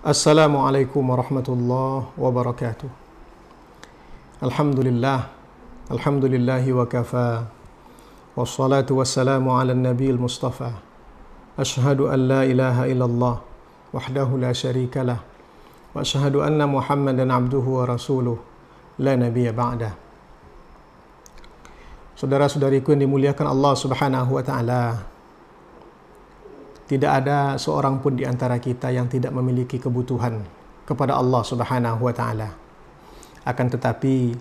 Assalamualaikum warahmatullahi wabarakatuh. Alhamdulillah, alhamdulillahi wa kafa, wassalatu wassalamu ala nabiyil mustafa. Ashhadu an la ilaha illallah wahdahu la syarika lah, wa ashhadu anna Muhammadan abduhu wa rasuluh la nabiyya ba'dah. Saudara-saudariku yang dimuliakan Allah Subhanahu wa taala, tidak ada seorang pun di antara kita yang tidak memiliki kebutuhan kepada Allah Subhanahu wa taala. Akan tetapi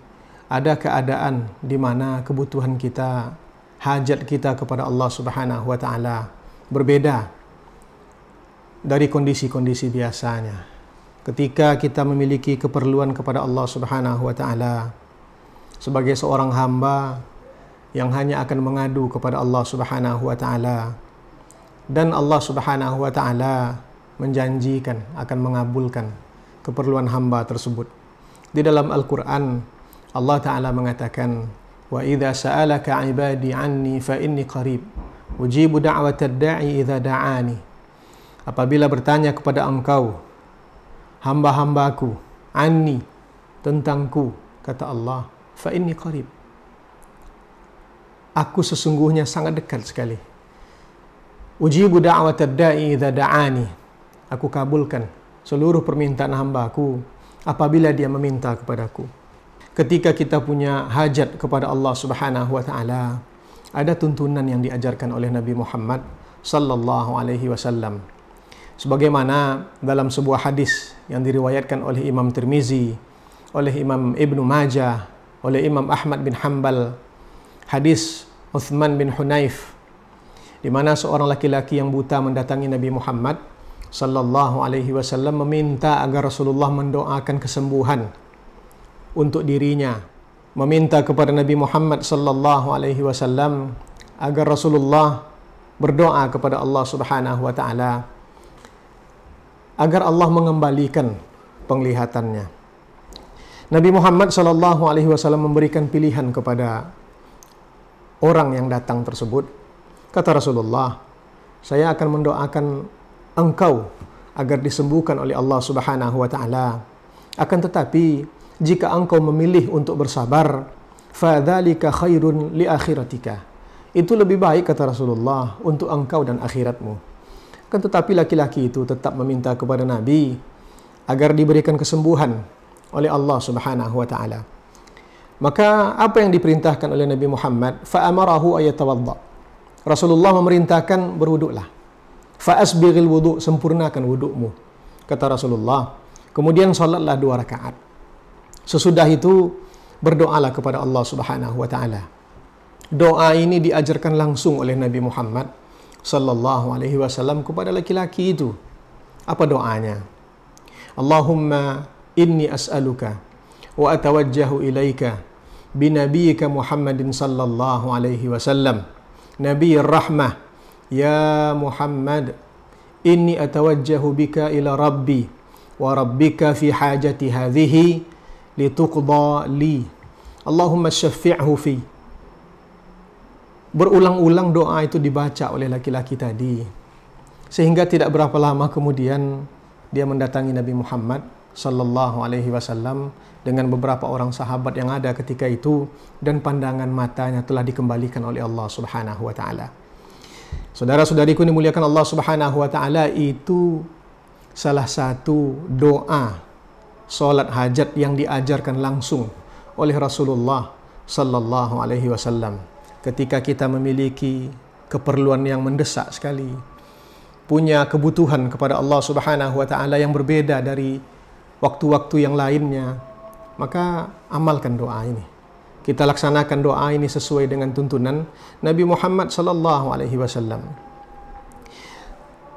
ada keadaan di mana kebutuhan kita, hajat kita kepada Allah Subhanahu wa taala berbeda dari kondisi-kondisi biasanya. Ketika kita memiliki keperluan kepada Allah Subhanahu wa taala sebagai seorang hamba yang hanya akan mengadu kepada Allah Subhanahu wa taala, dan Allah Subhanahu wa taala menjanjikan akan mengabulkan keperluan hamba tersebut. Di dalam Al-Qur'an Allah taala mengatakan, "Wa idza sa'alaka 'ibadi 'anni fa inni qarib, ujibu da'watad da'i idza da'ani." Apabila bertanya kepada engkau hamba-hambaku, anni, tentangku, kata Allah, fa inni qarib, aku sesungguhnya sangat dekat sekali. Ujibu da'watad da'i idza da'ani, aku kabulkan seluruh permintaan hamba-Ku apabila dia meminta kepadaku. Ketika kita punya hajat kepada Allah Subhanahu wa taala, ada tuntunan yang diajarkan oleh Nabi Muhammad sallallahu alaihi wasallam. Sebagaimana dalam sebuah hadis yang diriwayatkan oleh Imam Tirmizi, oleh Imam Ibnu Majah, oleh Imam Ahmad bin Hanbal, hadis Uthman bin Hunayf, di mana seorang laki-laki yang buta mendatangi Nabi Muhammad sallallahu alaihi wasallam meminta agar Rasulullah mendoakan kesembuhan untuk dirinya, meminta kepada Nabi Muhammad sallallahu alaihi wasallam agar Rasulullah berdoa kepada Allah Subhanahu wa taala agar Allah mengembalikan penglihatannya. Nabi Muhammad sallallahu alaihi wasallam memberikan pilihan kepada orang yang datang tersebut. Kata Rasulullah, saya akan mendoakan engkau agar disembuhkan oleh Allah Subhanahu wa taala. Akan tetapi jika engkau memilih untuk bersabar, fadzalika khairun li akhiratika. Itu lebih baik, kata Rasulullah, untuk engkau dan akhiratmu. Akan tetapi laki-laki itu tetap meminta kepada Nabi agar diberikan kesembuhan oleh Allah Subhanahu wa taala. Maka apa yang diperintahkan oleh Nabi Muhammad? Fa amarahu ayatawadda. Rasulullah memerintahkan berwuduklah. Fa'asbighil wudu', sempurnakan wudukmu, kata Rasulullah. Kemudian salatlah 2 rakaat. Sesudah itu berdoalah kepada Allah Subhanahu wa taala. Doa ini diajarkan langsung oleh Nabi Muhammad sallallahu alaihi wasallam kepada laki-laki itu. Apa doanya? Allahumma inni as'aluka wa atawajjahu ilaika binabiyyika Muhammadin sallallahu alaihi wasallam, Nabi Rahmah, ya Muhammad, inni atawajjahu bika ila Rabbi wa Rabbika fi hajati hadhihi lituqda li. Allahumma syafi'hu fi. Berulang-ulang doa itu dibaca oleh laki-laki tadi, sehingga tidak berapa lama kemudian dia mendatangi Nabi Muhammad sallallahu alaihi wasallam dengan beberapa orang sahabat yang ada ketika itu, dan pandangan matanya telah dikembalikan oleh Allah Subhanahu wa taala. Saudara-saudariku dimuliakan Allah Subhanahu wa taala, itu salah satu doa salat hajat yang diajarkan langsung oleh Rasulullah sallallahu alaihi wasallam. Ketika kita memiliki keperluan yang mendesak sekali, punya kebutuhan kepada Allah Subhanahu wa taala yang berbeda dari waktu-waktu yang lainnya, maka amalkan doa ini. Kita laksanakan doa ini sesuai dengan tuntunan Nabi Muhammad sallallahu alaihi wasallam.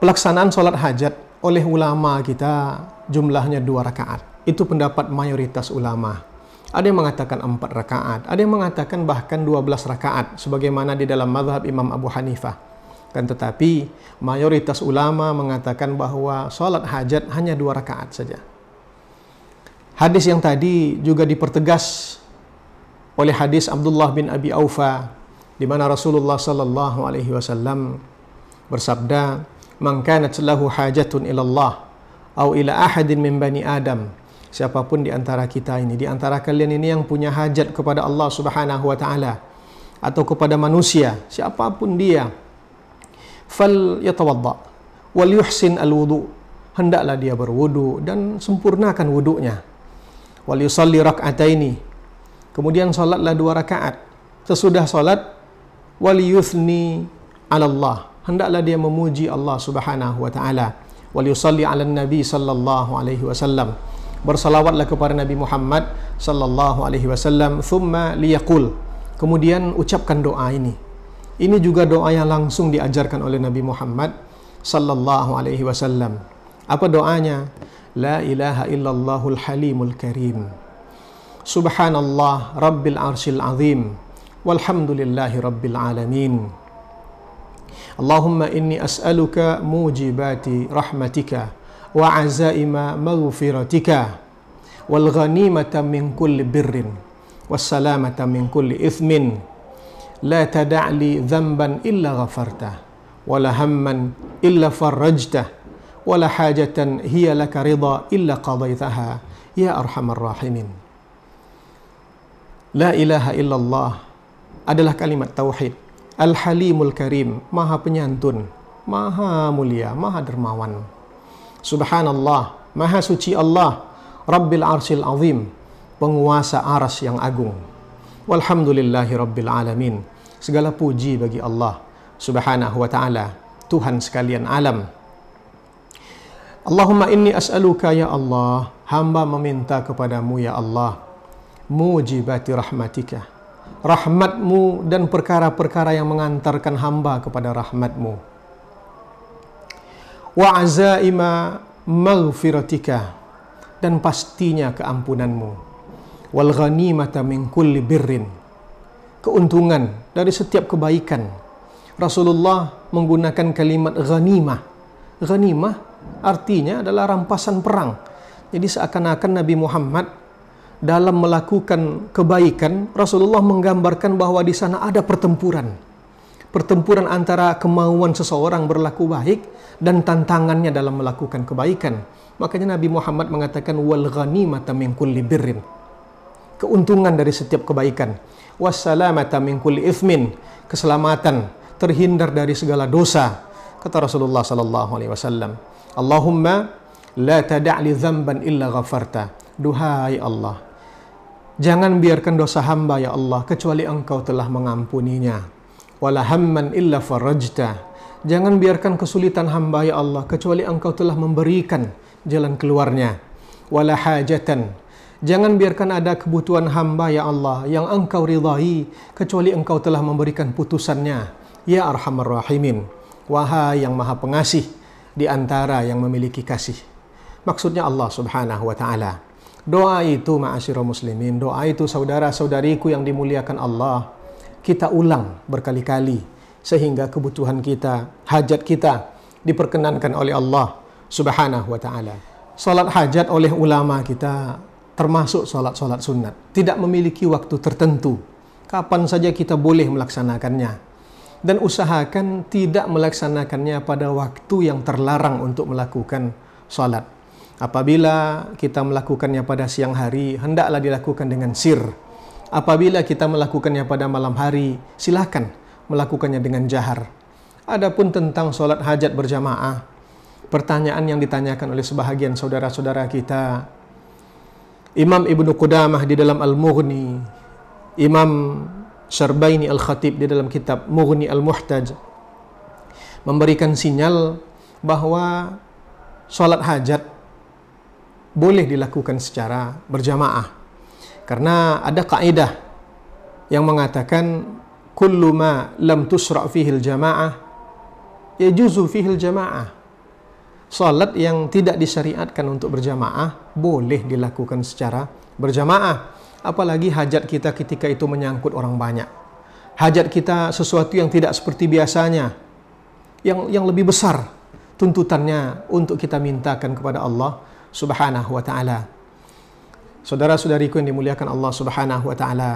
Pelaksanaan salat hajat oleh ulama kita jumlahnya 2 rakaat. Itu pendapat mayoritas ulama. Ada yang mengatakan 4 rakaat, ada yang mengatakan bahkan 12 rakaat sebagaimana di dalam mazhab Imam Abu Hanifah. Kan tetapi mayoritas ulama mengatakan bahwa salat hajat hanya 2 rakaat saja. Hadis yang tadi juga dipertegas oleh hadis Abdullah bin Abi Aufa, di mana Rasulullah sallallahu alaihi wasallam bersabda, "Man kanat lahu hajatun ila Allah au ila ahadin min bani Adam, siapapun di antara kita ini, di antara kalian ini yang punya hajat kepada Allah Subhanahu wa taala atau kepada manusia, siapapun dia, fal yatawadda wal yuhsin al wudu, hendaklah dia berwudu dan sempurnakan wudunya. Wal yusalli rak'ataini, kemudian salatlah 2 rakaat. Sesudah salat, wal yuthni 'ala Allah, hendaklah dia memuji Allah Subhanahu wa taala. Wal yusalli 'ala nabi sallallahu alaihi wasallam, bersalawatlah kepada Nabi Muhammad sallallahu alaihi wasallam. Thumma liyaqul, kemudian ucapkan doa ini. Ini juga doa yang langsung diajarkan oleh Nabi Muhammad sallallahu alaihi wasallam. Apa doanya? La ilaha illallahul halimul karim, subhanallah rabbil arsyil azim, walhamdulillahi rabbil alamin. Allahumma inni as'aluka mujibati rahmatika wa azaima maghfiratika wal ghanimata min kulli birrin was salamata min kulli ithmin la tada'li dhanban illa ghafartah wala hamman illa farajtah wala hajatan hiya laka ridha illa qadaitaha ya arhamar rahimin. La ilaha illallah adalah kalimat tauhid. Al-Halimul Karim, maha penyantun, maha mulia, maha dermawan. Subhanallah, maha suci Allah. Rabbil Arsyil Azim, penguasa aras yang agung. Walhamdulillahi Rabbil Alamin, segala puji bagi Allah Subhanahu wa ta'ala, Tuhan sekalian alam. Allahumma inni as'aluka ya Allah, hamba meminta kepadamu ya Allah, mujibati rahmatika, rahmatmu dan perkara-perkara yang mengantarkan hamba kepada rahmatmu. Wa azaima maghfiratika, dan pastinya keampunanmu. Wal ghanimata min kulli birrin, keuntungan dari setiap kebaikan. Rasulullah menggunakan kalimat ghanimah. Ghanimah artinya adalah rampasan perang. Jadi seakan-akan Nabi Muhammad dalam melakukan kebaikan, Rasulullah menggambarkan bahwa di sana ada pertempuran. Pertempuran antara kemauan seseorang berlaku baik dan tantangannya dalam melakukan kebaikan. Makanya Nabi Muhammad mengatakan wal ghanimata min kulli birrin, keuntungan dari setiap kebaikan. Wassalamata min kulli ithmin, keselamatan, terhindar dari segala dosa. Kata Rasulullah sallallahu alaihi wasallam, Allahumma la tada'li dhanban illa ghafarta. Duhai Allah, jangan biarkan dosa hamba ya Allah kecuali Engkau telah mengampuninya. Wala hamman illa farajta, jangan biarkan kesulitan hamba ya Allah kecuali Engkau telah memberikan jalan keluarnya. Wala hajatan, jangan biarkan ada kebutuhan hamba ya Allah yang Engkau ridai kecuali Engkau telah memberikan putusannya. Ya Arhamar Rahimin, wahai yang maha pengasih di antara yang memiliki kasih. Maksudnya Allah Subhanahu wa ta'ala. Doa itu ma'asyiral muslimin, doa itu saudara-saudariku yang dimuliakan Allah, kita ulang berkali-kali sehingga kebutuhan kita, hajat kita diperkenankan oleh Allah Subhanahu wa ta'ala. Salat hajat oleh ulama kita termasuk salat-salat sunat, tidak memiliki waktu tertentu, kapan saja kita boleh melaksanakannya, dan usahakan tidak melaksanakannya pada waktu yang terlarang untuk melakukan salat. Apabila kita melakukannya pada siang hari, hendaklah dilakukan dengan sir. Apabila kita melakukannya pada malam hari, silakan melakukannya dengan jahar. Adapun tentang solat hajat berjamaah, pertanyaan yang ditanyakan oleh sebahagian saudara-saudara kita, Imam Ibnu Qudamah di dalam Al-Mughni, Imam Syarbaini Al-Khatib di dalam kitab Mughni Al-Muhtaj memberikan sinyal bahwa solat hajat boleh dilakukan secara berjamaah. Karena ada kaidah yang mengatakan kullu ma lam tusra' fihi al-jamaah yajuzu fihi al-jamaah. Salat yang tidak disyariatkan untuk berjamaah boleh dilakukan secara berjamaah. Apalagi hajat kita ketika itu menyangkut orang banyak. Hajat kita sesuatu yang tidak seperti biasanya, yang lebih besar tuntutannya untuk kita mintakan kepada Allah Subhanahu wa ta'ala. Saudara-saudariku yang dimuliakan Allah Subhanahu wa ta'ala,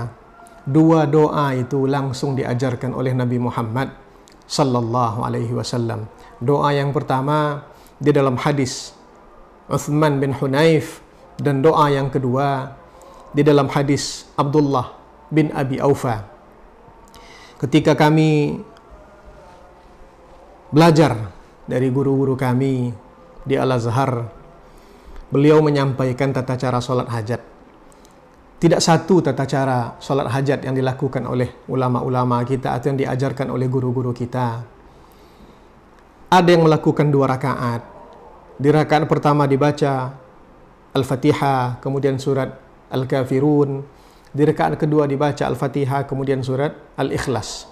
dua doa itu langsung diajarkan oleh Nabi Muhammad sallallahu alaihi wasallam. Doa yang pertama di dalam hadis Uthman bin Hunayf, dan doa yang kedua di dalam hadis Abdullah bin Abi Aufa. Ketika kami belajar dari guru-guru kami di Al-Azhar, beliau menyampaikan tata cara solat hajat. Tidak satu tata cara solat hajat yang dilakukan oleh ulama-ulama kita atau yang diajarkan oleh guru-guru kita. Ada yang melakukan 2 rakaat. Di rakaat pertama dibaca Al-Fatihah, kemudian surat Al-Kafirun. Di rakaat kedua dibaca Al-Fatihah, kemudian surat Al-Ikhlas.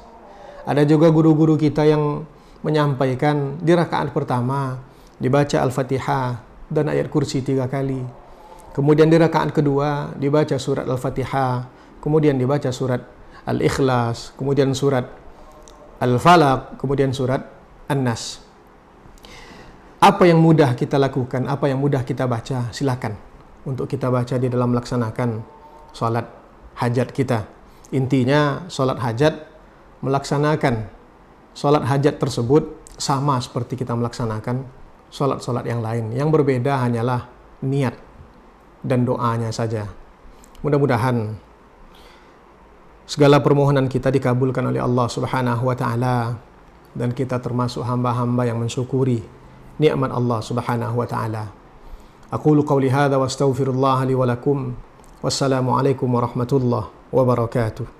Ada juga guru-guru kita yang menyampaikan di rakaat pertama dibaca Al-Fatihah dan ayat kursi 3 kali. Kemudian di rakaat kedua dibaca surat Al-Fatihah, kemudian dibaca surat Al-Ikhlas, kemudian surat Al-Falaq, kemudian surat An-Nas. Apa yang mudah kita lakukan, apa yang mudah kita baca, silakan untuk kita baca di dalam melaksanakan salat hajat kita. Intinya salat hajat, melaksanakan salat hajat tersebut sama seperti kita melaksanakan salat-salat yang lain. Yang berbeda hanyalah niat dan doanya saja. Mudah-mudahan segala permohonan kita dikabulkan oleh Allah Subhanahu wa taala dan kita termasuk hamba-hamba yang mensyukuri nikmat Allah Subhanahu wa taala. Aqulu qawli hadza wa astaghfirullah li wa lakum. Wassalamu alaikum warahmatullahi wabarakatuh.